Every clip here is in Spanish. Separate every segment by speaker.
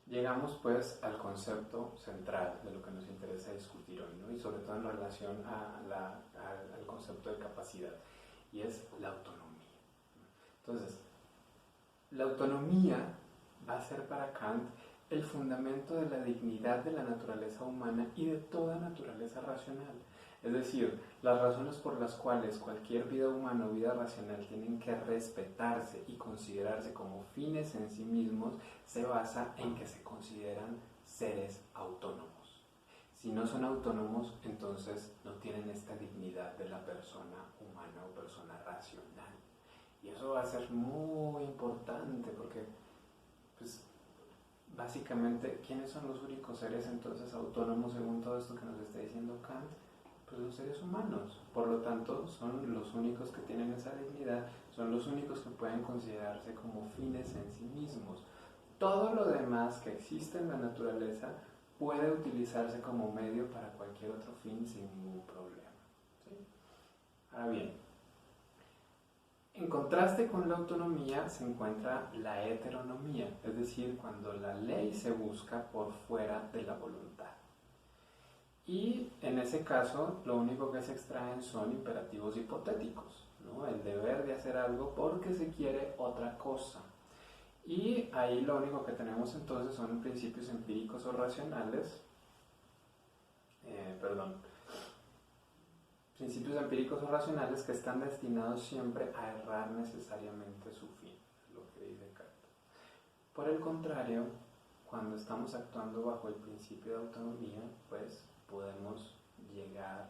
Speaker 1: Llegamos pues al concepto central de lo que nos interesa discutir hoy, ¿no? Y sobre todo en relación al concepto de capacidad, y es la autonomía. Entonces, la autonomía va a ser para Kant el fundamento de la dignidad de la naturaleza humana y de toda naturaleza racional. Es decir, las razones por las cuales cualquier vida humana o vida racional tienen que respetarse y considerarse como fines en sí mismos se basa en que se consideran seres autónomos. Si no son autónomos, entonces no tienen esta dignidad de la persona humana o persona racional. Y eso va a ser muy importante porque, pues, básicamente, ¿quiénes son los únicos seres entonces autónomos según todo esto que nos está diciendo Kant? Pues los seres humanos. Por lo tanto, son los únicos que tienen esa dignidad, son los únicos que pueden considerarse como fines en sí mismos. Todo lo demás que existe en la naturaleza puede utilizarse como medio para cualquier otro fin sin ningún problema. ¿Sí? Ahora bien, en contraste con la autonomía se encuentra la heteronomía, es decir, cuando la ley se busca por fuera de la voluntad. Y en ese caso, lo único que se extraen son imperativos hipotéticos, ¿no? El deber de hacer algo porque se quiere otra cosa. Y ahí lo único que tenemos entonces son principios empíricos o racionales, principios empíricos o racionales que están destinados siempre a errar necesariamente su fin, es lo que dice Kant. Por el contrario, cuando estamos actuando bajo el principio de autonomía, pues podemos llegar,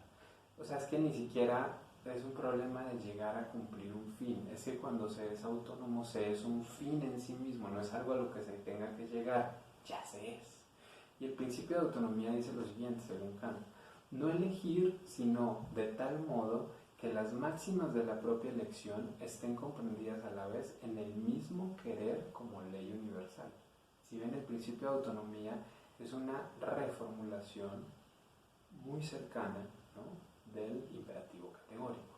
Speaker 1: o sea, es que ni siquiera es un problema de llegar a cumplir un fin, es que cuando se es autónomo se es un fin en sí mismo, no es algo a lo que se tenga que llegar, ya se es. Y el principio de autonomía dice lo siguiente, según Kant: no elegir, sino de tal modo que las máximas de la propia elección estén comprendidas a la vez en el mismo querer como ley universal. Si ven, el principio de autonomía es una reformulación muy cercana, ¿no?, del imperativo categórico.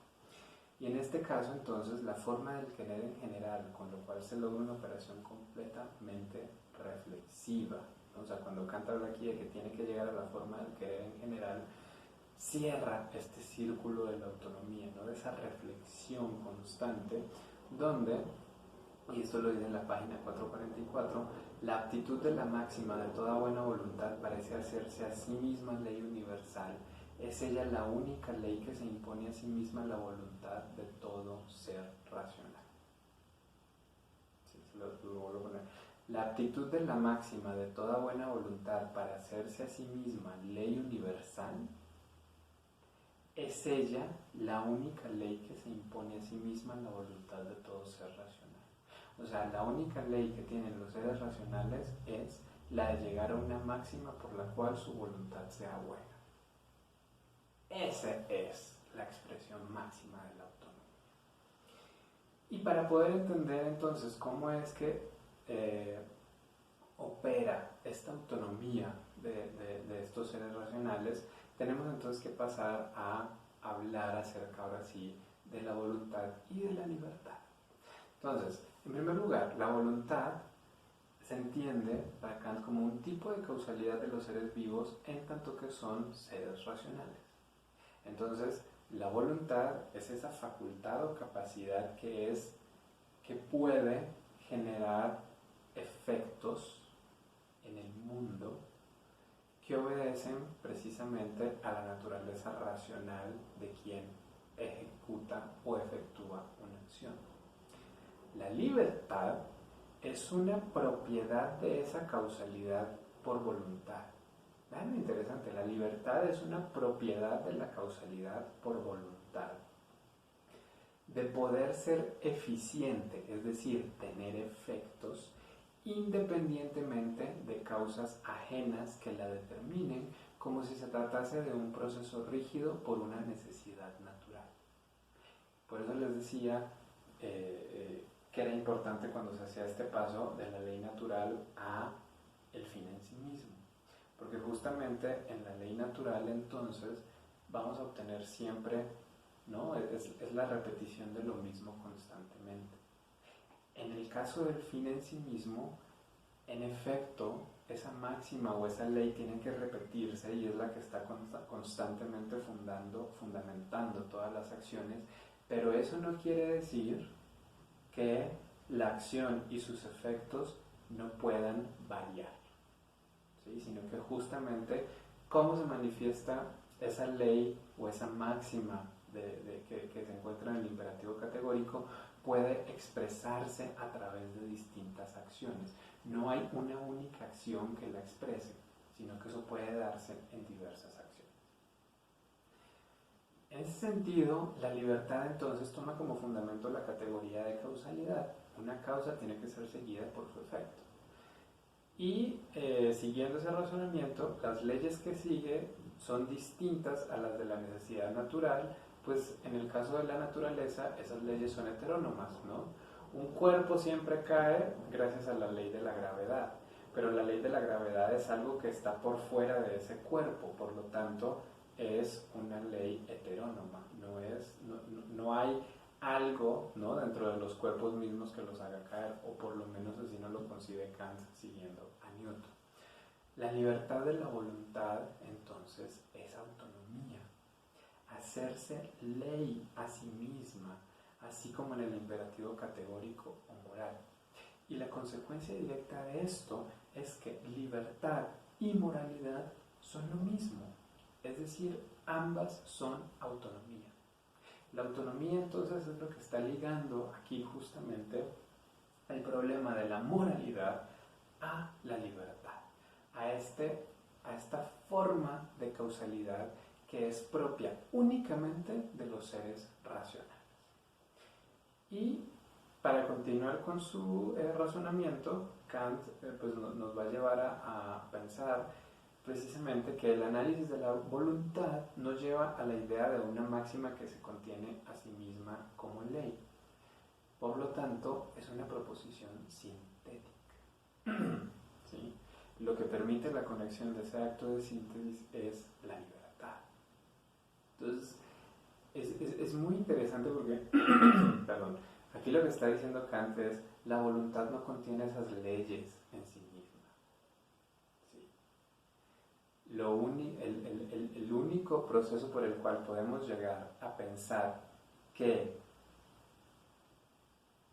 Speaker 1: Y en este caso, entonces, la forma del querer en general, con lo cual se logra una operación completamente reflexiva, ¿no? O sea, cuando Kant habla aquí de que tiene que llegar a la forma del querer en general, cierra este círculo de la autonomía, ¿no?, de esa reflexión constante, donde, y esto lo dice en la página 444, la aptitud de la máxima de toda buena voluntad parece hacerse a sí misma ley universal. Es ella la única ley que se impone a sí misma la voluntad de todo ser racional. Sí, lo vuelvo a poner. La aptitud de la máxima de toda buena voluntad para hacerse a sí misma ley universal es ella la única ley que se impone a sí misma la voluntad de todo ser racional. O sea, la única ley que tienen los seres racionales es la de llegar a una máxima por la cual su voluntad sea buena. Esa es la expresión máxima de la autonomía. Y para poder entender entonces cómo es que opera esta autonomía de estos seres racionales, tenemos entonces que pasar a hablar acerca ahora sí de la voluntad y de la libertad. Entonces, en primer lugar, la voluntad se entiende para Kant como un tipo de causalidad de los seres vivos en tanto que son seres racionales. Entonces, la voluntad es esa facultad o capacidad que puede generar efectos en el mundo que obedecen precisamente a la naturaleza racional de quien ejecuta o efectúa una acción. La libertad es una propiedad de esa causalidad por voluntad. Vean lo interesante, la libertad es una propiedad de la causalidad por voluntad, de poder ser eficiente, es decir, tener efectos independientemente de causas ajenas que la determinen, como si se tratase de un proceso rígido por una necesidad natural. Por eso les decía que era importante cuando se hacía este paso de la ley natural a el fin en sí mismo, porque justamente en la ley natural entonces vamos a obtener siempre, ¿no?, es la repetición de lo mismo constantemente. En el caso del fin en sí mismo, En efecto, esa máxima o esa ley tiene que repetirse y es la que está constantemente fundamentando todas las acciones, pero eso no quiere decir que la acción y sus efectos no puedan variar, ¿sí? Sino que justamente cómo se manifiesta esa ley o esa máxima que se encuentra en el imperativo categórico puede expresarse a través de distintas acciones. No hay una única acción que la exprese, sino que eso puede darse en diversas acciones. En ese sentido, la libertad entonces toma como fundamento la categoría de causalidad. Una causa tiene que ser seguida por su efecto. Y siguiendo ese razonamiento, las leyes que sigue son distintas a las de la necesidad natural, pues en el caso de la naturaleza esas leyes son heterónomas, ¿no? Un cuerpo siempre cae gracias a la ley de la gravedad, pero la ley de la gravedad es algo que está por fuera de ese cuerpo, por lo tanto es una ley heterónoma, no hay algo, ¿no?, dentro de los cuerpos mismos que los haga caer, o por lo menos así no lo concibe Kant siguiendo a Newton. La libertad de la voluntad entonces es autonomía, hacerse ley a sí misma, así como en el imperativo categórico o moral. Y la consecuencia directa de esto es que libertad y moralidad son lo mismo, es decir, ambas son autonomía. La autonomía entonces es lo que está ligando aquí justamente el problema de la moralidad a la libertad, a esta forma de causalidad que es propia únicamente de los seres racionales. Y para continuar con su razonamiento, Kant pues nos va a llevar a pensar precisamente que el análisis de la voluntad nos lleva a la idea de una máxima que se contiene a sí misma como ley. Por lo tanto, es una proposición sintética. ¿Sí? Lo que permite la conexión de ese acto de síntesis es la libertad. Entonces, es muy interesante porque, perdón, aquí lo que está diciendo Kant es la voluntad no contiene esas leyes en sí misma. El único proceso por el cual podemos llegar a pensar que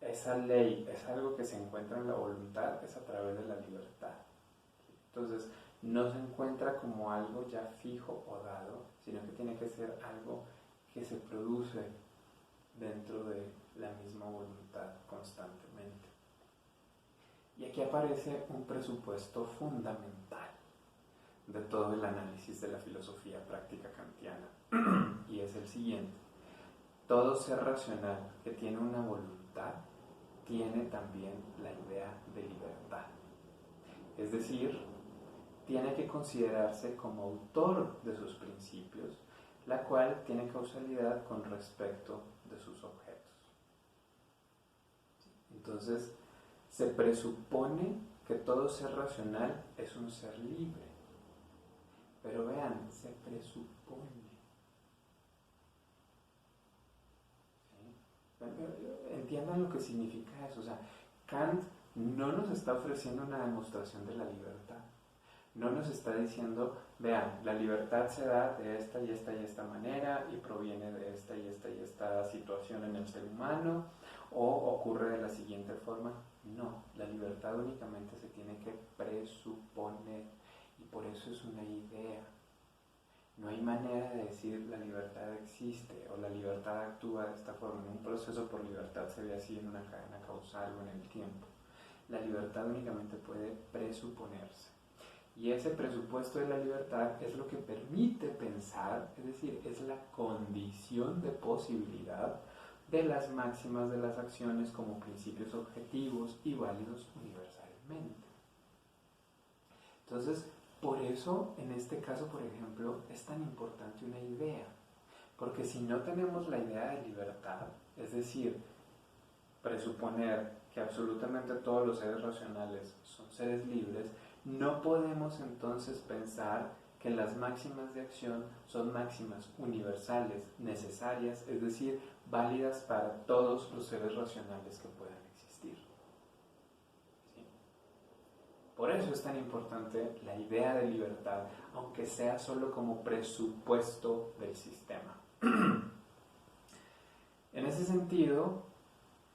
Speaker 1: esa ley es algo que se encuentra en la voluntad es a través de la libertad. Entonces, no se encuentra como algo ya fijo o dado, sino que tiene que ser algo que se produce dentro de la misma voluntad constantemente. Y aquí aparece un presupuesto fundamental de todo el análisis de la filosofía práctica kantiana, y es el siguiente: todo ser racional que tiene una voluntad tiene también la idea de libertad, es decir, tiene que considerarse como autor de sus principios, la cual tiene causalidad con respecto de sus objetos. Entonces, se presupone que todo ser racional es un ser libre. Pero vean, se presupone. ¿Sí? Entiendan lo que significa eso. O sea, Kant no nos está ofreciendo una demostración de la libertad. No nos está diciendo, vean, la libertad se da de esta y esta y esta manera y proviene de esta y esta y esta situación en el ser humano, o ocurre de la siguiente forma. No, la libertad únicamente se tiene que presuponer. Y por eso es una idea. No hay manera de decir la libertad existe o la libertad actúa de esta forma. En un proceso por libertad se ve así en una cadena causal o en el tiempo. La libertad únicamente puede presuponerse. Y ese presupuesto de la libertad es lo que permite pensar, es decir, es la condición de posibilidad de las máximas de las acciones como principios objetivos y válidos universalmente. Entonces, por eso, en este caso, por ejemplo, es tan importante una idea, porque si no tenemos la idea de libertad, es decir, presuponer que absolutamente todos los seres racionales son seres libres, no podemos entonces pensar que las máximas de acción son máximas universales, necesarias, es decir, válidas para todos los seres racionales que puedan existir. ¿Sí? Por eso es tan importante la idea de libertad, aunque sea solo como presupuesto del sistema. En ese sentido,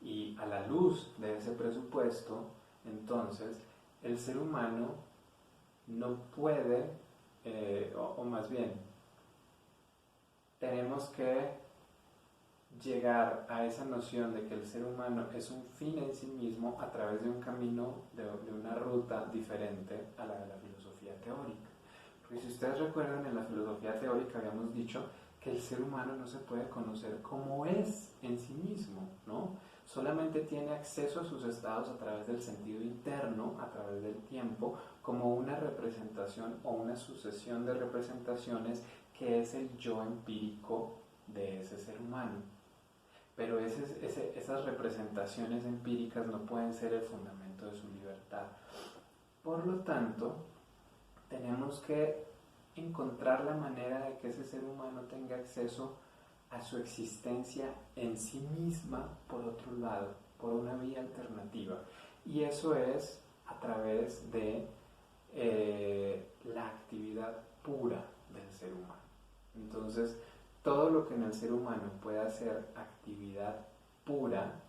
Speaker 1: y a la luz de ese presupuesto, entonces, el ser humano no puede, o más bien, tenemos que llegar a esa noción de que el ser humano es un fin en sí mismo a través de un camino, de una ruta diferente a la de la filosofía teórica. Porque si ustedes recuerdan, en la filosofía teórica habíamos dicho que el ser humano no se puede conocer como es en sí mismo, ¿no? Solamente tiene acceso a sus estados a través del sentido interno, a través del tiempo, como una representación o una sucesión de representaciones que es el yo empírico de ese ser humano. Pero esas representaciones empíricas no pueden ser el fundamento de su libertad. Por lo tanto, tenemos que encontrar la manera de que ese ser humano tenga acceso a su existencia en sí misma por otro lado, por una vía alternativa. Y eso es a través de la actividad pura del ser humano. Entonces, todo lo que en el ser humano pueda ser actividad pura,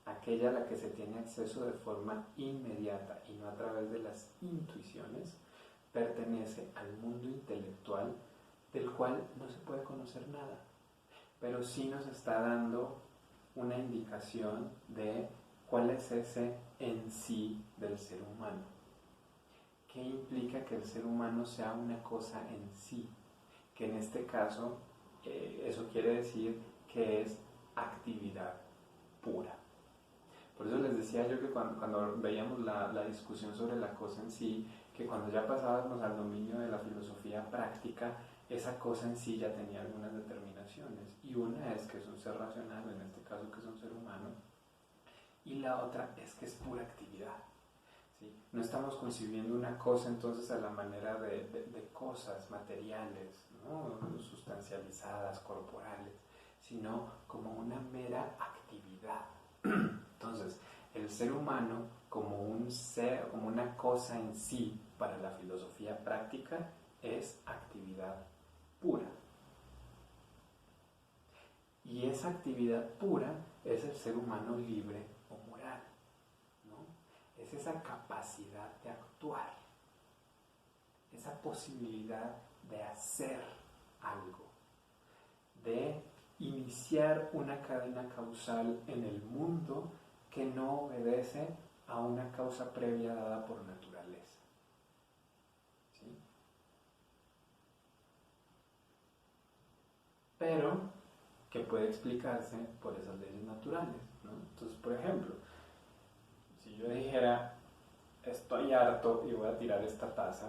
Speaker 1: aquella a la que se tiene acceso de forma inmediata y no a través de las intuiciones, pertenece al mundo intelectual del cual no se puede conocer nada, pero sí nos está dando una indicación de cuál es ese en sí del ser humano. ¿Qué implica que el ser humano sea una cosa en sí? Que en este caso, eso quiere decir que es actividad pura. Por eso les decía yo que cuando veíamos la discusión sobre la cosa en sí, que cuando ya pasábamos al dominio de la filosofía práctica, esa cosa en sí ya tenía algunas determinaciones. Y una es que es un ser racional, en este caso que es un ser humano, y la otra es que es pura actividad. ¿Sí? No estamos concibiendo una cosa entonces a la manera de cosas materiales, ¿no? Sustancializadas, corporales, sino como una mera actividad. Entonces, el ser humano como un ser, como una cosa en sí para la filosofía práctica es actividad pura. Y esa actividad pura es el ser humano libre o moral, ¿no? Es esa capacidad de actuar, esa posibilidad de hacer algo, de iniciar una cadena causal en el mundo que no obedece a una causa previa dada por naturaleza. ¿Sí? Pero que puede explicarse por esas leyes naturales, ¿no? Entonces, por ejemplo, si yo dijera, estoy harto y voy a tirar esta taza,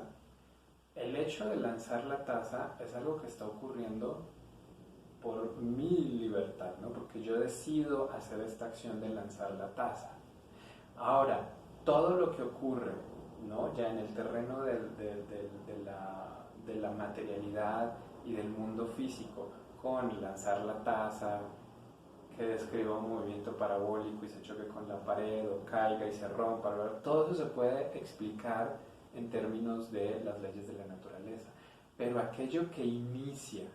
Speaker 1: el hecho de lanzar la taza es algo que está ocurriendo por mi libertad, ¿no? Porque yo decido hacer esta acción de lanzar la taza. Ahora, todo lo que ocurre, ¿no? Ya en el terreno de la materialidad y del mundo físico, con lanzar la taza, que describa un movimiento parabólico y se choque con la pared, o caiga y se rompa, todo eso se puede explicar en términos de las leyes de la naturaleza. Pero aquello que inicia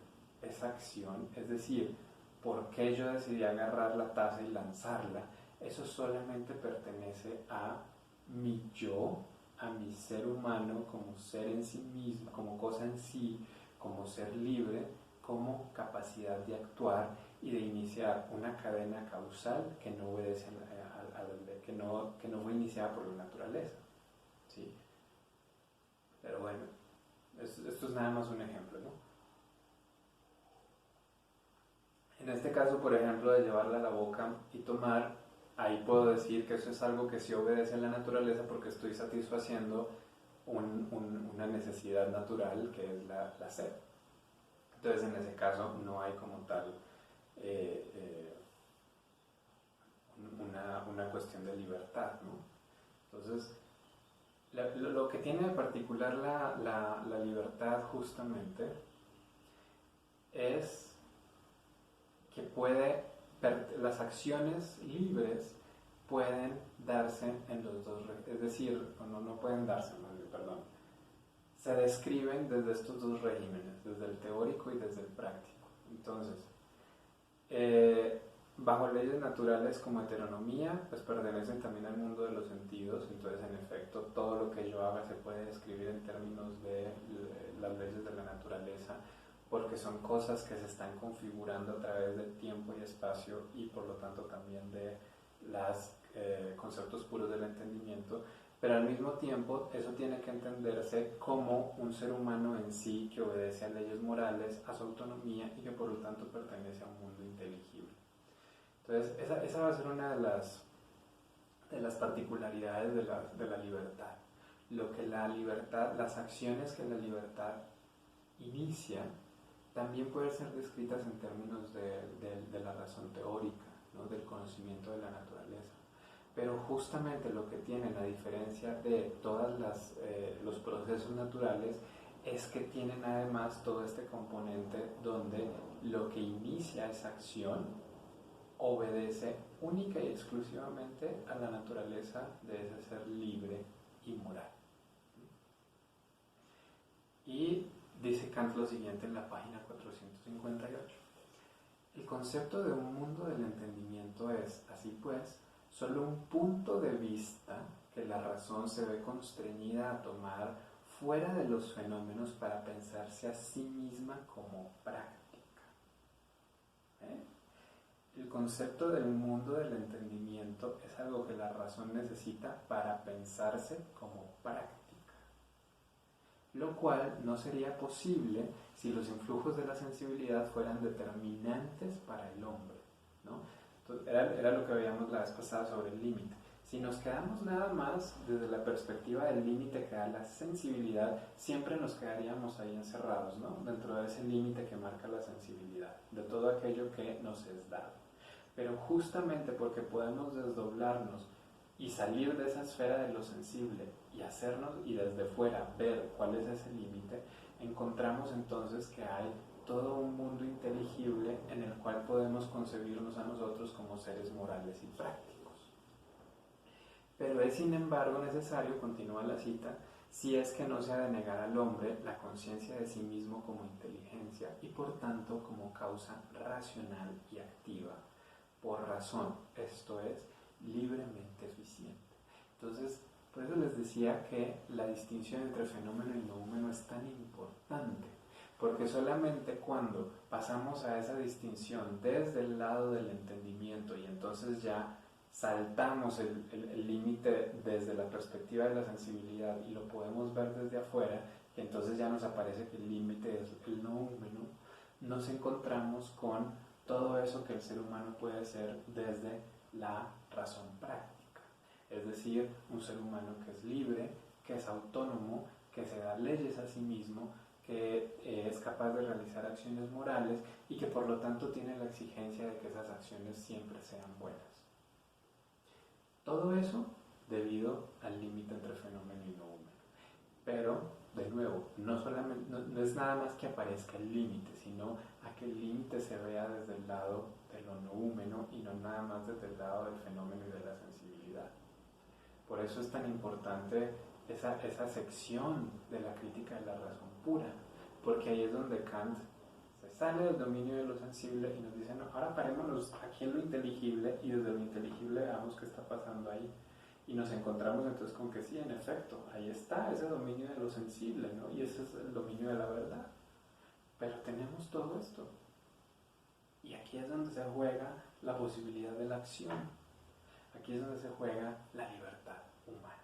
Speaker 1: esa acción, es decir, por qué yo decidí agarrar la taza y lanzarla, eso solamente pertenece a mi yo, a mi ser humano como ser en sí mismo, como cosa en sí, como ser libre, como capacidad de actuar y de iniciar una cadena causal que no obedece que no fue iniciada por la naturaleza. ¿Sí? Pero bueno, esto es nada más un ejemplo, ¿no? En este caso, por ejemplo, de llevarla a la boca y tomar, ahí puedo decir que eso es algo que sí obedece a la naturaleza porque estoy satisfaciendo una necesidad natural que es la sed. Entonces, en ese caso, no hay como tal una cuestión de libertad, ¿no? Entonces, lo que tiene de particular la libertad justamente es que las acciones libres pueden darse en los dos, es decir, no pueden darse, perdón, se describen desde estos dos regímenes, desde el teórico y desde el práctico. Entonces, bajo leyes naturales como heteronomía, pues pertenecen también al mundo de los sentidos, entonces en efecto todo lo que yo haga se puede describir en términos de las leyes de la naturaleza, porque son cosas que se están configurando a través del tiempo y espacio y por lo tanto también de los conceptos puros del entendimiento, pero al mismo tiempo eso tiene que entenderse como un ser humano en sí que obedece a leyes morales, a su autonomía y que por lo tanto pertenece a un mundo inteligible. Entonces esa va a ser una de las particularidades de la libertad. Lo que la libertad, las acciones que la libertad inicia, también pueden ser descritas en términos de la razón teórica, ¿no? Del conocimiento de la naturaleza. Pero justamente lo que tienen, a diferencia de todos los procesos naturales, es que tienen además todo este componente donde lo que inicia esa acción obedece única y exclusivamente a la naturaleza de ese ser libre y moral. Y dice Kant lo siguiente en la página 458. El concepto de un mundo del entendimiento es, así pues, solo un punto de vista que la razón se ve constreñida a tomar fuera de los fenómenos para pensarse a sí misma como práctica. El concepto del mundo del entendimiento es algo que la razón necesita para pensarse como práctica, lo cual no sería posible si los influjos de la sensibilidad fueran determinantes para el hombre, ¿no? Entonces, era lo que veíamos la vez pasada sobre el límite. Si nos quedamos nada más desde la perspectiva del límite que da la sensibilidad, siempre nos quedaríamos ahí encerrados, ¿no? Dentro de ese límite que marca la sensibilidad, de todo aquello que nos es dado. Pero justamente porque podemos desdoblarnos y salir de esa esfera de lo sensible y hacernos, y desde fuera ver cuál es ese límite, encontramos entonces que hay todo un mundo inteligible en el cual podemos concebirnos a nosotros como seres morales y prácticos. Pero es sin embargo necesario, continúa la cita, si es que no se ha de negar al hombre la conciencia de sí mismo como inteligencia y por tanto como causa racional y activa, por razón, esto es, libremente eficiente. Entonces, por eso les decía que la distinción entre fenómeno y noúmeno es tan importante, porque solamente cuando pasamos a esa distinción desde el lado del entendimiento y entonces ya saltamos el límite desde la perspectiva de la sensibilidad y lo podemos ver desde afuera, y entonces ya nos aparece que el límite es el noúmeno, nos encontramos con todo eso que el ser humano puede ser desde la razón práctica, es decir, un ser humano que es libre, que es autónomo, que se da leyes a sí mismo, que es capaz de realizar acciones morales y que por lo tanto tiene la exigencia de que esas acciones siempre sean buenas. Todo eso debido al límite entre fenómeno y noúmeno. Pero, de nuevo, no es nada más que aparezca el límite, sino a que el límite se vea desde el lado de lo noúmeno y no nada más desde el lado del fenómeno y de la sensibilidad. Por eso es tan importante esa sección de la crítica de la razón pura, porque ahí es donde Kant se sale del dominio de lo sensible y nos dice, no, ahora parémonos aquí en lo inteligible y desde lo inteligible veamos qué está pasando ahí. Y nos encontramos entonces con que sí, en efecto, ahí está ese dominio de lo sensible, ¿no? Y ese es el dominio de la verdad. Pero tenemos todo esto. Y aquí es donde se juega la posibilidad de la acción. Aquí es donde se juega la libertad humana.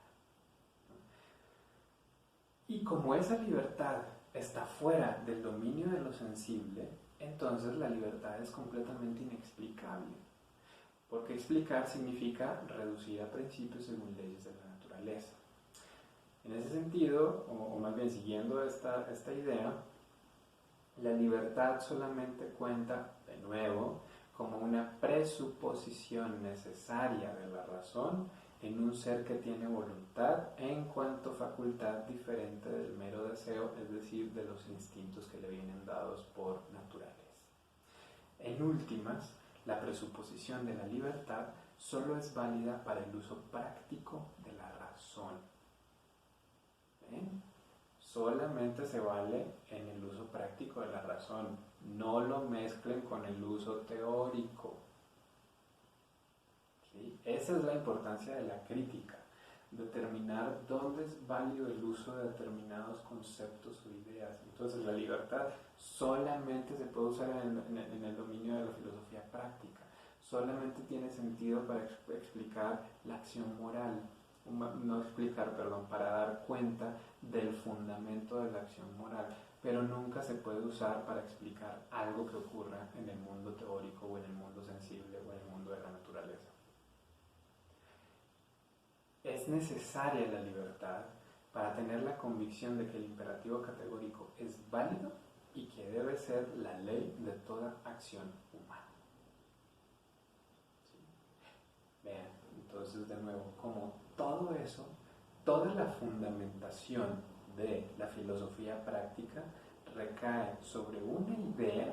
Speaker 1: Y como esa libertad está fuera del dominio de lo sensible, entonces la libertad es completamente inexplicable. Porque explicar significa reducir a principios según leyes de la naturaleza. En ese sentido, o más bien siguiendo esta idea, la libertad solamente cuenta, de nuevo, como una presuposición necesaria de la razón en un ser que tiene voluntad en cuanto facultad diferente del mero deseo, es decir, de los instintos que le vienen dados por naturaleza. En últimas, la presuposición de la libertad solo es válida para el uso práctico solamente se vale en el uso práctico de la razón. No lo mezclen con el uso teórico. ¿Sí? Esa es la importancia de la crítica. Determinar dónde es válido el uso de determinados conceptos o ideas. Entonces la libertad solamente se puede usar en el dominio de la filosofía práctica. Solamente tiene sentido para explicar la acción moral. No explicar, perdón, para dar cuenta del fundamento de la acción moral, pero nunca se puede usar para explicar algo que ocurra en el mundo teórico o en el mundo sensible o en el mundo de la naturaleza. Es necesaria la libertad para tener la convicción de que el imperativo categórico es válido y que debe ser la ley de toda acción humana. ¿Sí? Vean, entonces de nuevo, como todo eso, toda la fundamentación de la filosofía práctica recae sobre una idea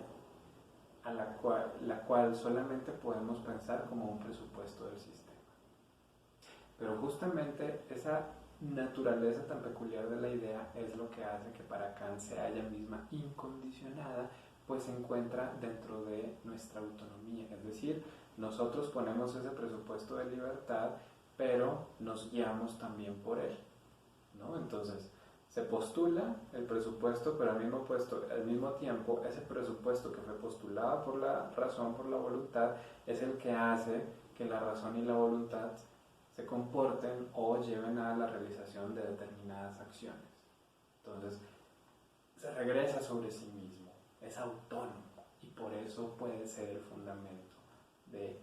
Speaker 1: a la cual solamente podemos pensar como un presupuesto del sistema. Pero justamente esa naturaleza tan peculiar de la idea es lo que hace que para Kant sea ella misma incondicionada, pues se encuentra dentro de nuestra autonomía. Es decir, nosotros ponemos ese presupuesto de libertad, pero nos guiamos también por él, ¿no? Entonces, se postula el presupuesto, pero al mismo tiempo ese presupuesto que fue postulado por la razón, por la voluntad, es el que hace que la razón y la voluntad se comporten o lleven a la realización de determinadas acciones. Entonces, se regresa sobre sí mismo, es autónomo y por eso puede ser el fundamento de